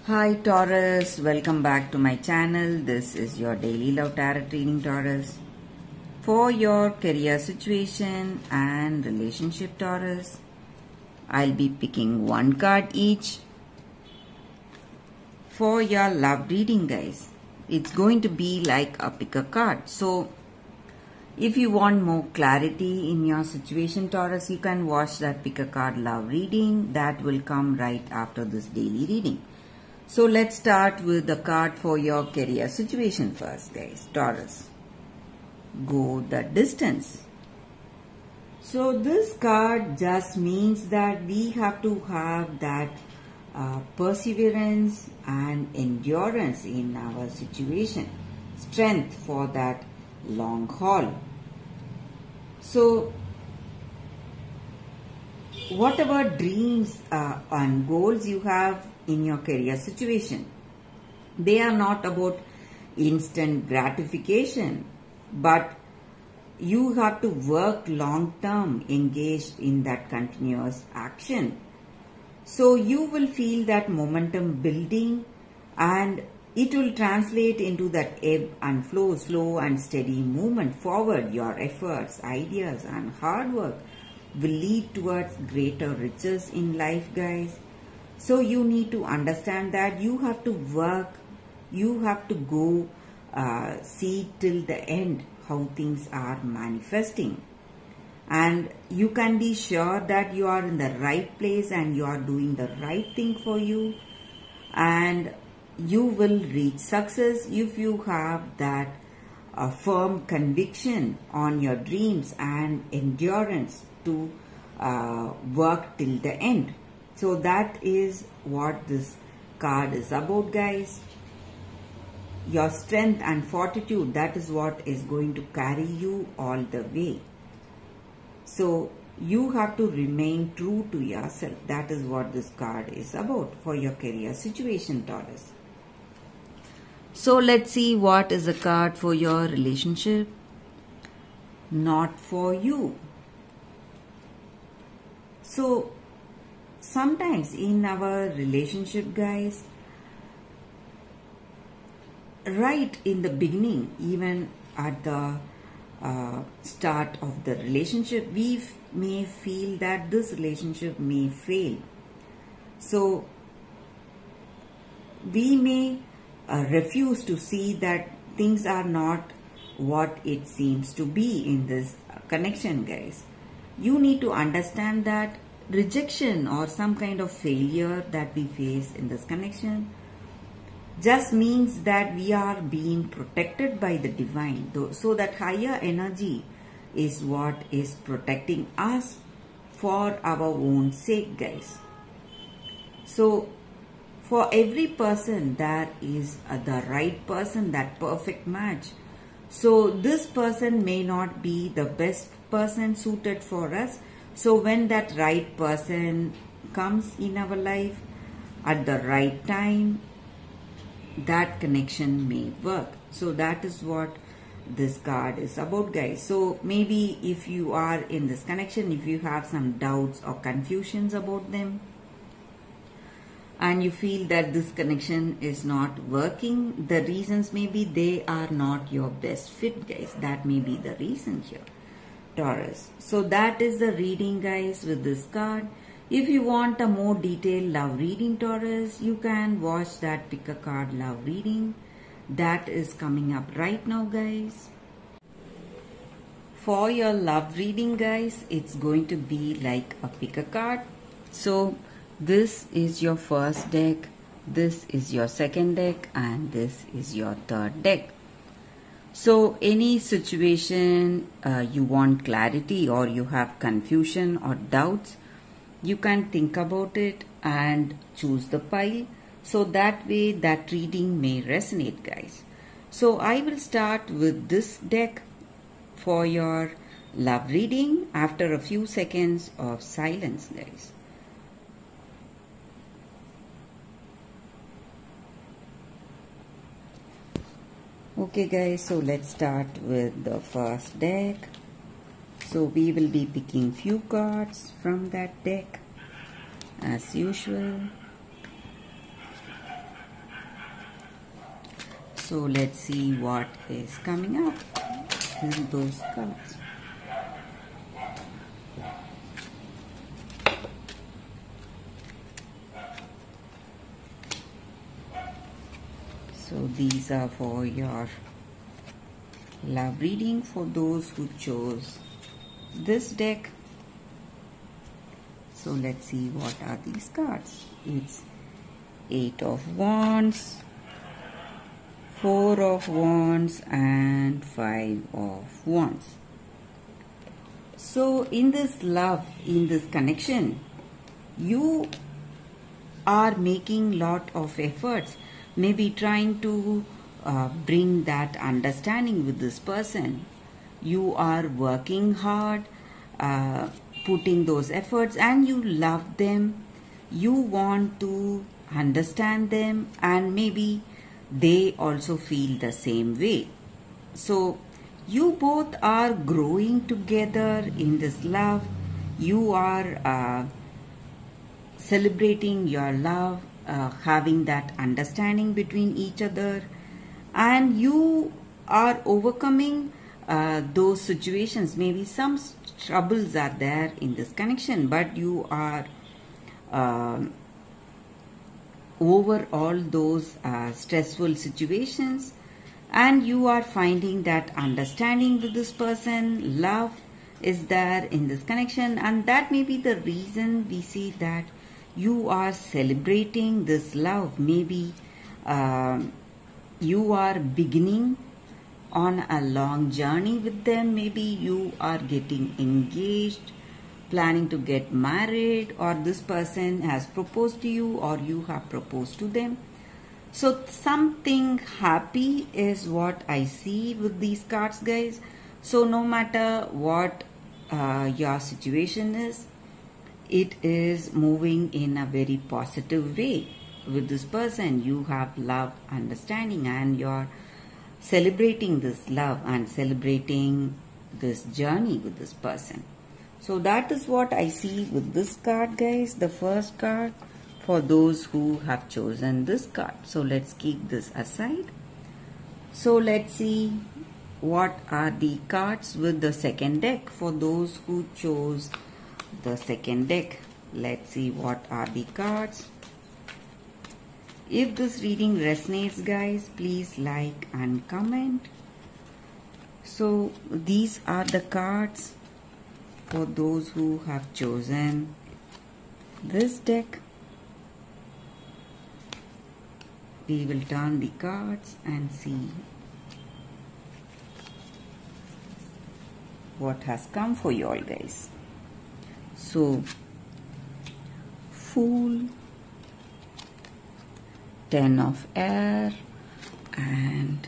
Hi Taurus, welcome back to my channel. This is your daily love tarot reading, Taurus. For your career situation and relationship, Taurus, I'll be picking one card each. For your love reading, guys, it's going to be like a pick a card. So if you want more clarity in your situation, Taurus, you can watch that pick a card love reading. That will come right after this daily reading. So let's start with the card for your career situation first, guys. Taurus, go the distance. So this card just means that we have to have that perseverance and endurance in our situation, strength for that long haul. So whatever dreams and goals you have in your career situation, they are not about instant gratification, but you have to work long term, engaged in that continuous action. So you will feel that momentum building, and it will translate into that ebb and flow, slow and steady movement forward. Your efforts, ideas and hard work will lead towards greater riches in life, guys. So you need to understand that you have to work, you have to go see till the end how things are manifesting. And you can be sure that you are in the right place and you are doing the right thing for you. And you will reach success if you have that firm conviction on your dreams and endurance to work till the end. So that is what this card is about, guys. Your strength and fortitude, that is what is going to carry you all the way. So you have to remain true to yourself. That is what this card is about for your career situation, Taurus. So let's see what is a card for your relationship. Not for you. So sometimes in our relationship, guys, right in the beginning, even at the start of the relationship, we may feel that this relationship may fail. So we may refuse to see that things are not what it seems to be in this connection, guys. You need to understand that rejection or some kind of failure that we face in this connection just means that we are being protected by the divine. So that higher energy is what is protecting us for our own sake, guys. So for every person, there is the right person, that perfect match. So this person may not be the best person suited for us. So when that right person comes in our life at the right time, that connection may work. So that is what this card is about, guys. So maybe if you are in this connection, if you have some doubts or confusions about them, and you feel that this connection is not working, the reasons may be they are not your best fit, guys. That may be the reason here, Taurus. So that is the reading, guys, with this card. If you want a more detailed love reading, Taurus, you can watch that pick a card love reading. That is coming up right now, guys. For your love reading, guys, it's going to be like a pick a card. So this is your first deck, this is your second deck, and this is your third deck. So any situation you want clarity or you have confusion or doubts, you can think about it and choose the pile. So that way that reading may resonate, guys. So I will start with this deck for your love reading after a few seconds of silence, guys. Okay, guys, so let's start with the first deck. So we will be picking few cards from that deck as usual. So let's see what is coming up in those cards. So these are for your love reading for those who chose this deck. So let's see what are these cards. It's 8 of Wands, 4 of Wands and 5 of Wands. So in this love, in this connection, you are making lot of efforts, maybe trying to bring that understanding with this person. You are working hard, putting those efforts, and you love them. You want to understand them, and maybe they also feel the same way. So you both are growing together in this love. You are celebrating your love, having that understanding between each other, and you are overcoming those situations. Maybe some troubles are there in this connection, but you are over all those stressful situations, and you are finding that understanding with this person. Love is there in this connection, and that may be the reason we see that you are celebrating this love. Maybe you are beginning on a long journey with them. Maybe you are getting engaged, planning to get married, or this person has proposed to you, or you have proposed to them. So something happy is what I see with these cards, guys. So no matter what your situation is, it is moving in a very positive way with this person. You have love, understanding, and you're celebrating this love and celebrating this journey with this person. So that is what I see with this card, guys. The first card for those who have chosen this card. So let's keep this aside. So let's see what are the cards with the second deck for those who chose the second deck. Let's see what are the cards. If this reading resonates, guys, please like and comment. So these are the cards for those who have chosen this deck. We will turn the cards and see what has come for you all, guys. So, Fool, 10 of Air and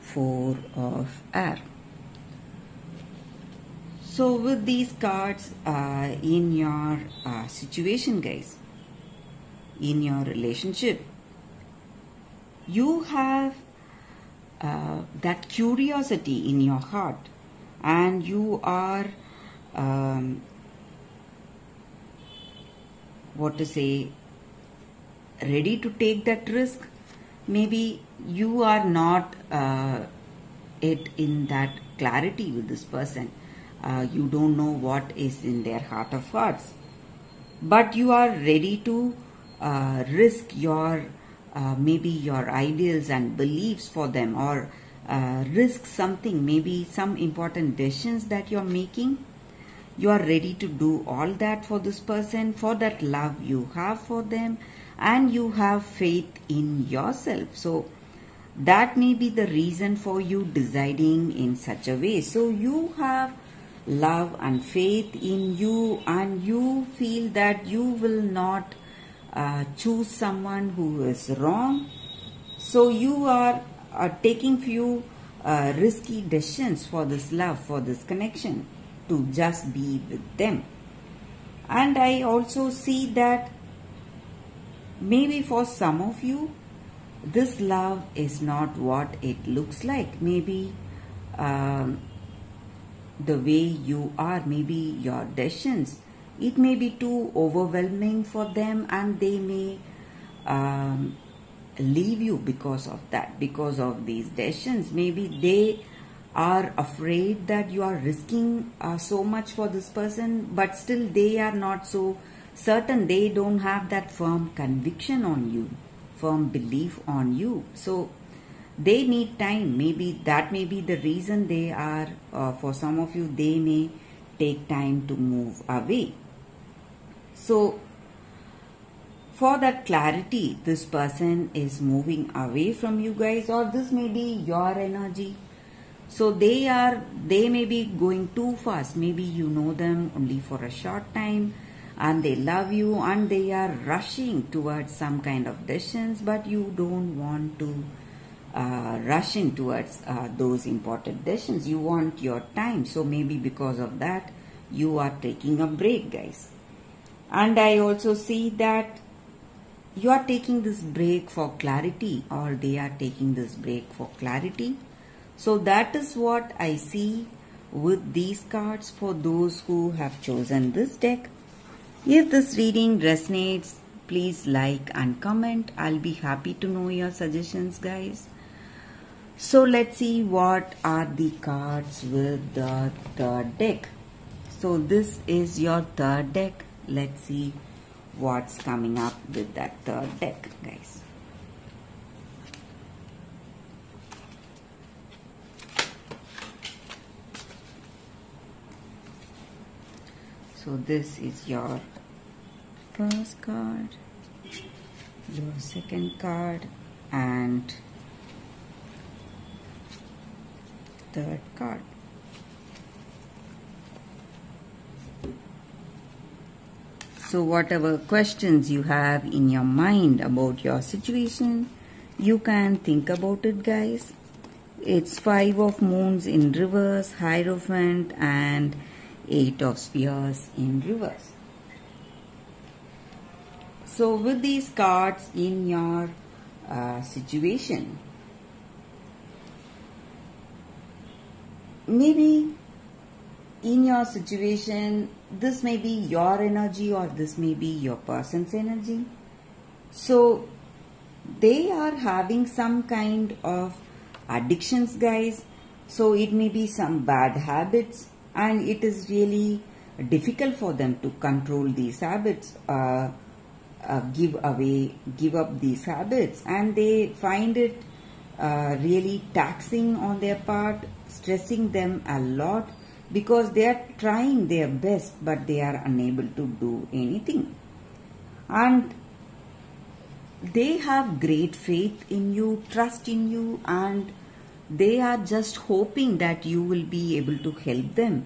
4 of Air. So with these cards in your situation, guys, in your relationship, you have that curiosity in your heart, and you are ready to take that risk. Maybe you are not yet in that clarity with this person. You don't know what is in their heart of hearts, but you are ready to risk your maybe your ideals and beliefs for them, or risk something, maybe some important decisions that you're making. You are ready to do all that for this person, for that love you have for them, and you have faith in yourself. So that may be the reason for you deciding in such a way. So you have love and faith in you, and you feel that you will not choose someone who is wrong. So you are taking few risky decisions for this love, for this connection, to just be with them. And I also see that maybe for some of you, this love is not what it looks like. Maybe the way you are, maybe your decisions, it may be too overwhelming for them, and they may leave you because of that, because of these decisions. Maybe they are afraid that you are risking so much for this person, but still they are not so certain. They don't have that firm conviction on you, firm belief on you. So they need time. Maybe that may be the reason they are, for some of you, they may take time to move away. So for that clarity, this person is moving away from you guys, or this may be your energy. So they may be going too fast. Maybe you know them only for a short time and they love you and they are rushing towards some kind of decisions, but you don't want to rush in towards those important decisions. You want your time. So maybe because of that, you are taking a break, guys. And I also see that you are taking this break for clarity, or they are taking this break for clarity. So that is what I see with these cards for those who have chosen this deck. If this reading resonates, please like and comment. I'll be happy to know your suggestions, guys. So let's see what are the cards with the third deck. So this is your third deck. Let's see what's coming up with that third deck, guys. So this is your first card, your second card, and third card. So whatever questions you have in your mind about your situation, you can think about it, guys. It's 5 of Moons in reverse, Hierophant, and 8 of Spheres in reverse. So with these cards in your situation, maybe in your situation, this may be your energy or this may be your person's energy. So they are having some kind of addictions, guys. So it may be some bad habits, and it is really difficult for them to control these habits, give up these habits, and they find it really taxing on their part, stressing them a lot, because they are trying their best but they are unable to do anything. And they have great faith in you, trust in you, and they are just hoping that you will be able to help them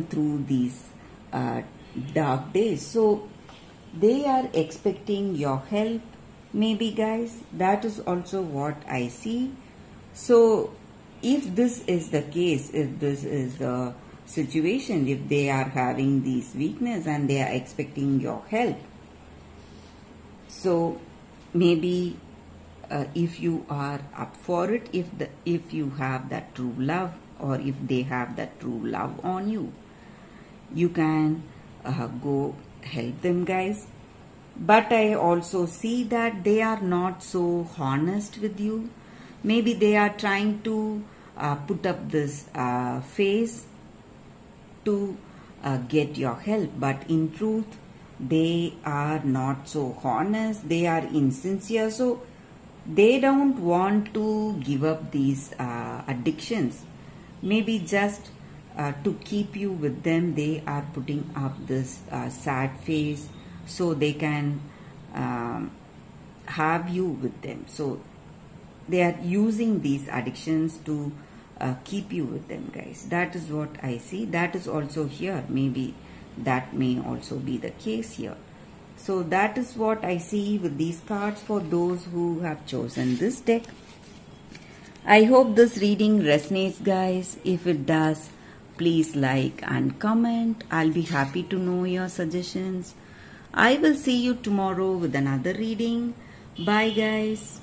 through these dark days. So they are expecting your help, maybe, guys. That is also what I see. So if this is the case, if this is the situation, if they are having these weakness and they are expecting your help, so maybe if you are up for it, if you have that true love, or if they have that true love on you, you can go help them, guys. But I also see that they are not so honest with you. Maybe they are trying to put up this face to get your help, but in truth they are not so honest, they are insincere. So they don't want to give up these addictions. Maybe just to keep you with them, they are putting up this sad face so they can have you with them. So they are using these addictions to keep you with them, guys. That is what I see. That is also here. Maybe that may also be the case here. So that is what I see with these cards for those who have chosen this deck. I hope this reading resonates, guys. If it does, please like and comment. I'll be happy to know your suggestions. I will see you tomorrow with another reading. Bye, guys.